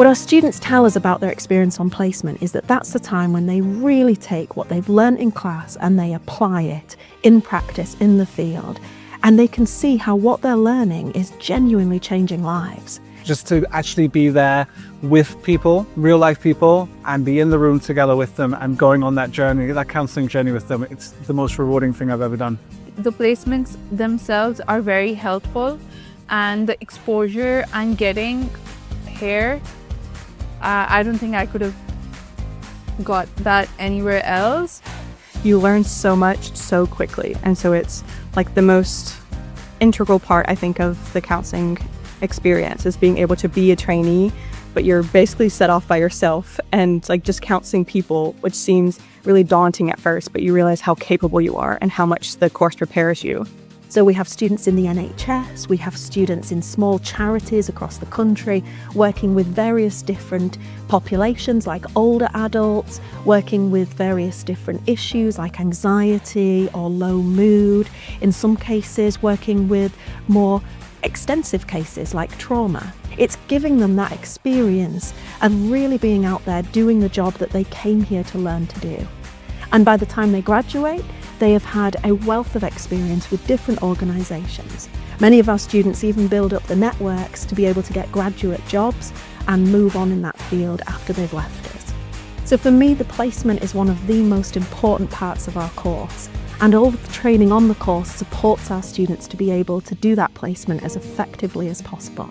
What our students tell us about their experience on placement is that that's the time when they really take what they've learned in class and they apply it in practice in the field, and they can see how what they're learning is genuinely changing lives. Just to actually be there with people, real life people, and be in the room together with them and going on that journey, that counselling journey with them, it's the most rewarding thing I've ever done. The placements themselves are very helpful, and the exposure I'm getting here, I don't think I could have got that anywhere else. You learn so much so quickly, and so it's like the most integral part, I think, of the counselling experience is being able to be a trainee, but you're basically set off by yourself and like just counselling people, which seems really daunting at first, but you realize how capable you are and how much the course prepares you. So we have students in the NHS, we have students in small charities across the country, working with various different populations like older adults, working with various different issues like anxiety or low mood, in some cases working with more extensive cases like trauma. It's giving them that experience and really being out there doing the job that they came here to learn to do. And by the time they graduate, they have had a wealth of experience with different organisations. Many of our students even build up the networks to be able to get graduate jobs and move on in that field after they've left us. So for me, the placement is one of the most important parts of our course, and all of the training on the course supports our students to be able to do that placement as effectively as possible.